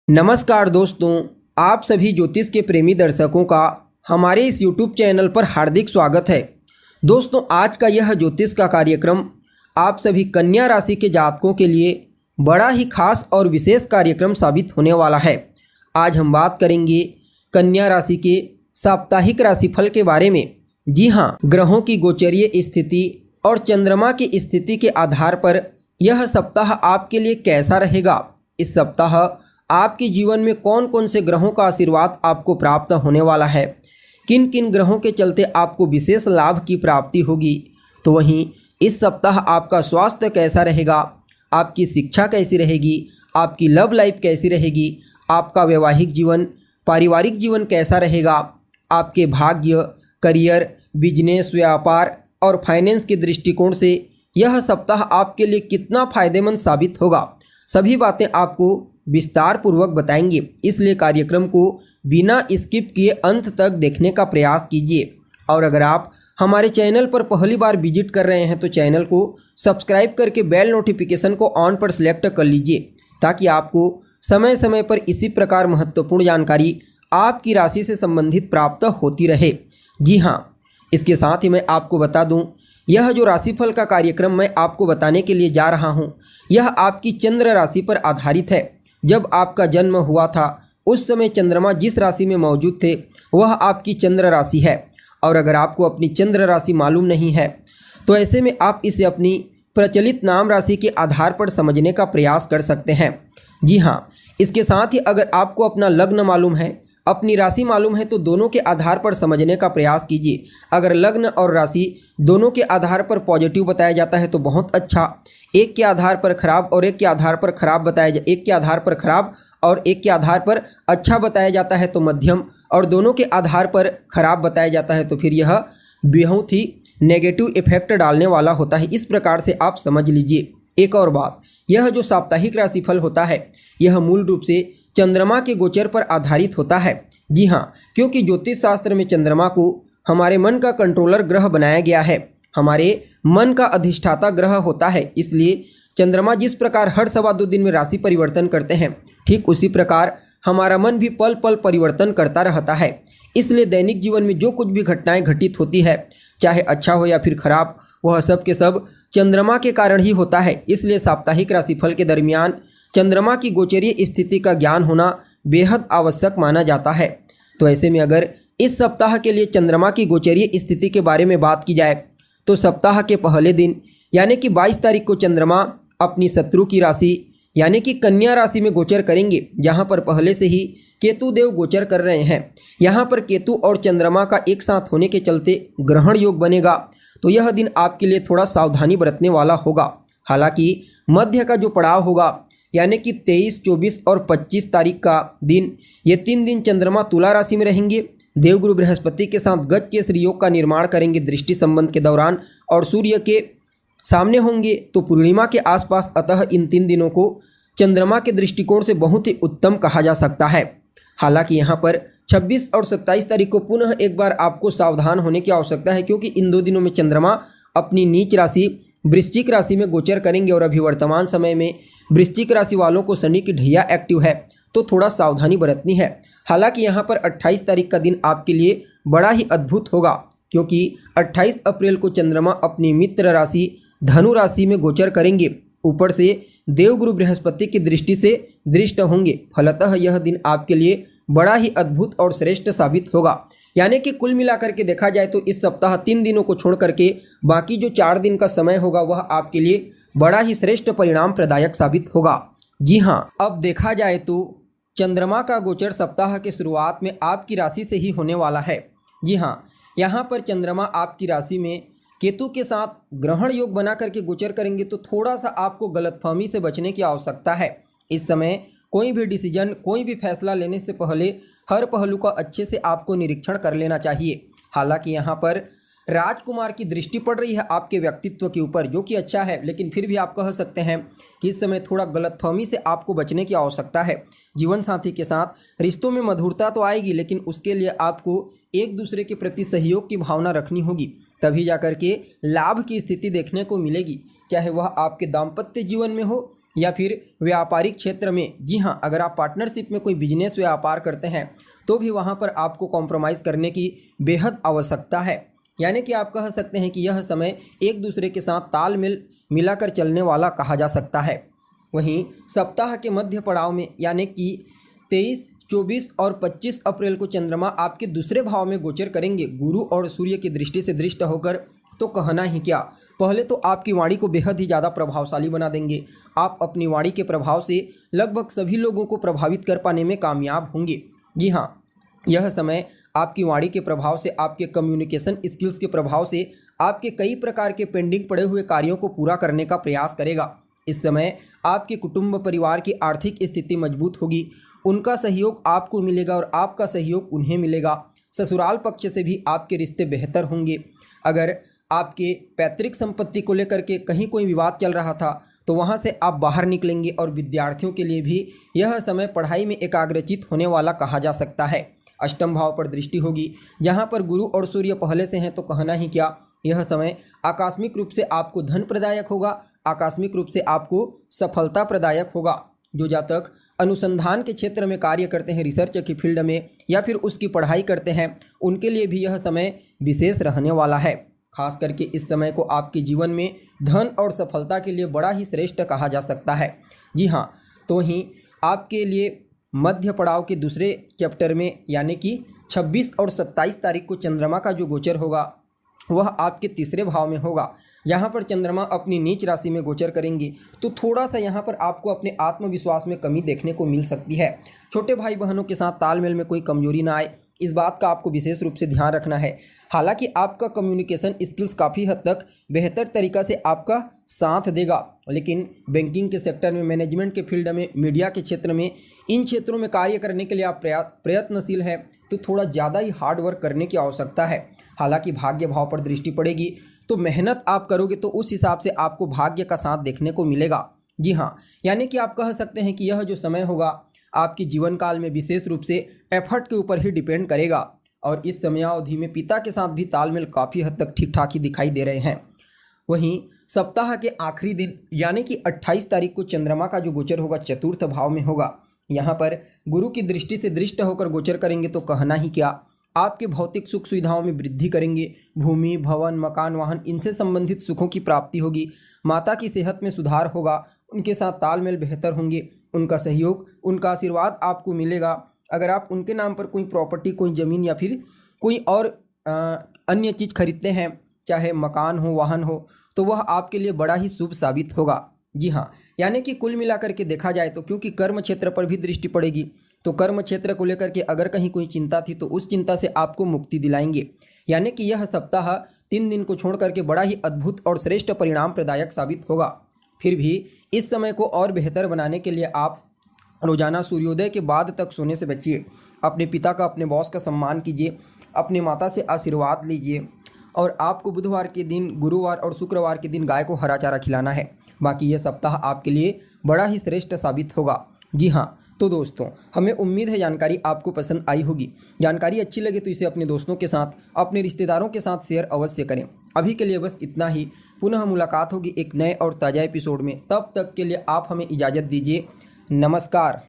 नमस्कार दोस्तों, आप सभी ज्योतिष के प्रेमी दर्शकों का हमारे इस YouTube चैनल पर हार्दिक स्वागत है। दोस्तों, आज का यह ज्योतिष का कार्यक्रम आप सभी कन्या राशि के जातकों के लिए बड़ा ही खास और विशेष कार्यक्रम साबित होने वाला है। आज हम बात करेंगे कन्या राशि के साप्ताहिक राशिफल के बारे में। जी हाँ, ग्रहों की गोचरीय स्थिति और चंद्रमा की स्थिति के आधार पर यह सप्ताह आपके लिए कैसा रहेगा। इस सप्ताह आपके जीवन में कौन कौन से ग्रहों का आशीर्वाद आपको प्राप्त होने वाला है, किन किन ग्रहों के चलते आपको विशेष लाभ की प्राप्ति होगी। तो वहीं इस सप्ताह आपका स्वास्थ्य कैसा रहेगा, आपकी शिक्षा कैसी रहेगी, आपकी लव लाइफ कैसी रहेगी, आपका वैवाहिक जीवन, पारिवारिक जीवन कैसा रहेगा, आपके भाग्य, करियर, बिजनेस, व्यापार और फाइनेंस के दृष्टिकोण से यह सप्ताह आपके लिए कितना फायदेमंद साबित होगा, सभी बातें आपको विस्तार पूर्वक बताएंगे। इसलिए कार्यक्रम को बिना स्किप किए अंत तक देखने का प्रयास कीजिए। और अगर आप हमारे चैनल पर पहली बार विजिट कर रहे हैं तो चैनल को सब्सक्राइब करके बेल नोटिफिकेशन को ऑन पर सिलेक्ट कर लीजिए, ताकि आपको समय समय पर इसी प्रकार महत्वपूर्ण जानकारी आपकी राशि से संबंधित प्राप्त होती रहे। जी हाँ, इसके साथ ही मैं आपको बता दूं, यह जो राशिफल का कार्यक्रम मैं आपको बताने के लिए जा रहा हूं, यह आपकी चंद्र राशि पर आधारित है। जब आपका जन्म हुआ था उस समय चंद्रमा जिस राशि में मौजूद थे वह आपकी चंद्र राशि है। और अगर आपको अपनी चंद्र राशि मालूम नहीं है तो ऐसे में आप इसे अपनी प्रचलित नाम राशि के आधार पर समझने का प्रयास कर सकते हैं। जी हाँ, इसके साथ ही अगर आपको अपना लग्न मालूम है, अपनी राशि मालूम है, तो दोनों के आधार पर समझने का प्रयास कीजिए। अगर लग्न और राशि दोनों के आधार पर पॉजिटिव बताया जाता है तो बहुत अच्छा, एक के आधार पर खराब और एक के आधार पर खराब एक के आधार पर खराब और एक के आधार पर अच्छा बताया जाता है तो मध्यम, और दोनों के आधार पर खराब बताया जाता है तो फिर यह बहुत ही नेगेटिव इफेक्ट डालने वाला होता है। इस प्रकार से आप समझ लीजिए। एक और बात, यह जो साप्ताहिक राशिफल होता है यह मूल रूप से चंद्रमा के गोचर पर आधारित होता है। जी हाँ, क्योंकि ज्योतिष शास्त्र में चंद्रमा को हमारे मन का कंट्रोलर ग्रह बनाया गया है, हमारे मन का अधिष्ठाता ग्रह होता है। इसलिए चंद्रमा जिस प्रकार हर सवा 2 दिन में राशि परिवर्तन करते हैं, ठीक उसी प्रकार हमारा मन भी पल पल परिवर्तन करता रहता है। इसलिए दैनिक जीवन में जो कुछ भी घटनाएं घटित होती है, चाहे अच्छा हो या फिर खराब, वह सब के सब चंद्रमा के कारण ही होता है। इसलिए साप्ताहिक राशिफल के दरमियान चंद्रमा की गोचरीय स्थिति का ज्ञान होना बेहद आवश्यक माना जाता है। तो ऐसे में अगर इस सप्ताह के लिए चंद्रमा की गोचरीय स्थिति के बारे में बात की जाए तो सप्ताह के पहले दिन यानी कि 22 तारीख को चंद्रमा अपनी शत्रु की राशि यानी कि कन्या राशि में गोचर करेंगे, जहां पर पहले से ही केतु देव गोचर कर रहे हैं। यहां पर केतु और चंद्रमा का एक साथ होने के चलते ग्रहण योग बनेगा, तो यह दिन आपके लिए थोड़ा सावधानी बरतने वाला होगा। हालांकि मध्य का जो पड़ाव होगा यानी कि 23, 24 और 25 तारीख का दिन, ये 3 दिन चंद्रमा तुला राशि में रहेंगे। देवगुरु बृहस्पति के साथ गज केसरी योग का निर्माण करेंगे दृष्टि संबंध के दौरान, और सूर्य के सामने होंगे तो पूर्णिमा के आसपास। अतः इन 3 दिनों को चंद्रमा के दृष्टिकोण से बहुत ही उत्तम कहा जा सकता है। हालांकि यहाँ पर 26 और 27 तारीख को पुनः एक बार आपको सावधान होने की आवश्यकता है, क्योंकि इन 2 दिनों में चंद्रमा अपनी नीच राशि वृश्चिक राशि में गोचर करेंगे। और अभी वर्तमान समय में वृश्चिक राशि वालों को शनि की ढैया एक्टिव है, तो थोड़ा सावधानी बरतनी है। हालांकि यहाँ पर 28 तारीख का दिन आपके लिए बड़ा ही अद्भुत होगा, क्योंकि 28 अप्रैल को चंद्रमा अपनी मित्र राशि धनु राशि में गोचर करेंगे। ऊपर से देवगुरु बृहस्पति की दृष्टि से दृष्ट होंगे। फलतः यह दिन आपके लिए बड़ा ही अद्भुत और श्रेष्ठ साबित होगा। यानी कि कुल मिलाकर के देखा जाए तो इस सप्ताह 3 दिनों को छोड़ करके बाकी जो 4 दिन का समय होगा वह आपके लिए बड़ा ही श्रेष्ठ परिणाम प्रदायक साबित होगा। जी हाँ, अब देखा जाए तो चंद्रमा का गोचर सप्ताह के शुरुआत में आपकी राशि से ही होने वाला है। जी हाँ, यहाँ पर चंद्रमा आपकी राशि में केतु के साथ ग्रहण योग बना करके गोचर करेंगे, तो थोड़ा सा आपको गलतफहमी से बचने की आवश्यकता है। इस समय कोई भी डिसीजन, कोई भी फैसला लेने से पहले हर पहलू का अच्छे से आपको निरीक्षण कर लेना चाहिए। हालांकि यहाँ पर राजकुमार की दृष्टि पड़ रही है आपके व्यक्तित्व के ऊपर, जो कि अच्छा है, लेकिन फिर भी आप कह सकते हैं कि इस समय थोड़ा गलतफहमी से आपको बचने की आवश्यकता है। जीवन साथी के साथ रिश्तों में मधुरता तो आएगी, लेकिन उसके लिए आपको एक दूसरे के प्रति सहयोग की भावना रखनी होगी, तभी जाकर के लाभ की स्थिति देखने को मिलेगी। चाहे वह आपके दाम्पत्य जीवन में हो या फिर व्यापारिक क्षेत्र में, जी हाँ, अगर आप पार्टनरशिप में कोई बिजनेस व्यापार करते हैं तो भी वहाँ पर आपको कॉम्प्रोमाइज़ करने की बेहद आवश्यकता है। यानी कि आप कह सकते हैं कि यह समय एक दूसरे के साथ तालमेल मिलाकर चलने वाला कहा जा सकता है। वहीं सप्ताह के मध्य पड़ाव में यानी कि 23, 24 और 25 अप्रैल को चंद्रमा आपके दूसरे भाव में गोचर करेंगे गुरु और सूर्य की दृष्टि से दृष्ट होकर। तो कहना ही क्या, पहले तो आपकी वाणी को बेहद ही ज़्यादा प्रभावशाली बना देंगे। आप अपनी वाणी के प्रभाव से लगभग सभी लोगों को प्रभावित कर पाने में कामयाब होंगे। जी हाँ, यह समय आपकी वाणी के प्रभाव से, आपके कम्युनिकेशन स्किल्स के प्रभाव से आपके कई प्रकार के पेंडिंग पड़े हुए कार्यों को पूरा करने का प्रयास करेगा। इस समय आपके कुटुंब परिवार की आर्थिक स्थिति मजबूत होगी, उनका सहयोग आपको मिलेगा और आपका सहयोग उन्हें मिलेगा। ससुराल पक्ष से भी आपके रिश्ते बेहतर होंगे। अगर आपके पैतृक संपत्ति को लेकर के कहीं कोई विवाद चल रहा था तो वहां से आप बाहर निकलेंगे और विद्यार्थियों के लिए भी यह समय पढ़ाई में एकाग्रचित होने वाला कहा जा सकता है। अष्टम भाव पर दृष्टि होगी जहां पर गुरु और सूर्य पहले से हैं, तो कहना ही क्या, यह समय आकस्मिक रूप से आपको धन प्रदायक होगा, आकस्मिक रूप से आपको सफलता प्रदायक होगा। जो जातक अनुसंधान के क्षेत्र में कार्य करते हैं, रिसर्च की फील्ड में या फिर उसकी पढ़ाई करते हैं, उनके लिए भी यह समय विशेष रहने वाला है। खास करके इस समय को आपके जीवन में धन और सफलता के लिए बड़ा ही श्रेष्ठ कहा जा सकता है। जी हाँ, तो ही आपके लिए मध्य पड़ाव के दूसरे चैप्टर में यानी कि 26 और 27 तारीख को चंद्रमा का जो गोचर होगा वह आपके तीसरे भाव में होगा। यहाँ पर चंद्रमा अपनी नीच राशि में गोचर करेंगे, तो थोड़ा सा यहाँ पर आपको अपने आत्मविश्वास में कमी देखने को मिल सकती है। छोटे भाई बहनों के साथ तालमेल में कोई कमजोरी ना आए, इस बात का आपको विशेष रूप से ध्यान रखना है। हालांकि आपका कम्युनिकेशन स्किल्स काफ़ी हद तक बेहतर तरीक़ा से आपका साथ देगा, लेकिन बैंकिंग के सेक्टर में, मैनेजमेंट के फील्ड में, मीडिया के क्षेत्र में, इन क्षेत्रों में कार्य करने के लिए आप प्रयत्नशील है तो थोड़ा ज़्यादा ही हार्ड वर्क करने की आवश्यकता है। हालांकि भाग्य भाव पर दृष्टि पड़ेगी तो मेहनत आप करोगे तो उस हिसाब से आपको भाग्य का साथ देखने को मिलेगा। जी हाँ, यानी कि आप कह सकते हैं कि यह जो समय होगा आपके जीवन काल में विशेष रूप से एफर्ट के ऊपर ही डिपेंड करेगा और इस समयावधि में पिता के साथ भी तालमेल काफ़ी हद तक ठीक ठाक ही दिखाई दे रहे हैं। वहीं सप्ताह के आखिरी दिन यानी कि 28 तारीख को चंद्रमा का जो गोचर होगा चतुर्थ भाव में होगा। यहाँ पर गुरु की दृष्टि से दृष्ट होकर गोचर करेंगे, तो कहना ही क्या, आपके भौतिक सुख सुविधाओं में वृद्धि करेंगे। भूमि, भवन, मकान, वाहन, इनसे संबंधित सुखों की प्राप्ति होगी। माता की सेहत में सुधार होगा, उनके साथ तालमेल बेहतर होंगे, उनका सहयोग, उनका आशीर्वाद आपको मिलेगा। अगर आप उनके नाम पर कोई प्रॉपर्टी, कोई ज़मीन या फिर कोई और अन्य चीज़ खरीदते हैं, चाहे मकान हो, वाहन हो, तो वह आपके लिए बड़ा ही शुभ साबित होगा। जी हाँ, यानी कि कुल मिलाकर के देखा जाए तो क्योंकि कर्म क्षेत्र पर भी दृष्टि पड़ेगी, तो कर्म क्षेत्र को लेकर के अगर कहीं कोई चिंता थी तो उस चिंता से आपको मुक्ति दिलाएंगे। यानी कि यह सप्ताह 3 दिन को छोड़ करके बड़ा ही अद्भुत और श्रेष्ठ परिणाम प्रदायक साबित होगा। फिर भी इस समय को और बेहतर बनाने के लिए आप रोजाना सूर्योदय के बाद तक सोने से बचिए। अपने पिता का, अपने बॉस का सम्मान कीजिए, अपने माता से आशीर्वाद लीजिए और आपको बुधवार के दिन, गुरुवार और शुक्रवार के दिन गाय को हरा चारा खिलाना है। बाकी यह सप्ताह आपके लिए बड़ा ही श्रेष्ठ साबित होगा। जी हाँ, तो दोस्तों, हमें उम्मीद है जानकारी आपको पसंद आई होगी। जानकारी अच्छी लगे तो इसे अपने दोस्तों के साथ, अपने रिश्तेदारों के साथ शेयर अवश्य करें। अभी के लिए बस इतना ही। पुनः मुलाकात होगी एक नए और ताज़ा एपिसोड में। तब तक के लिए आप हमें इजाज़त दीजिए। नमस्कार।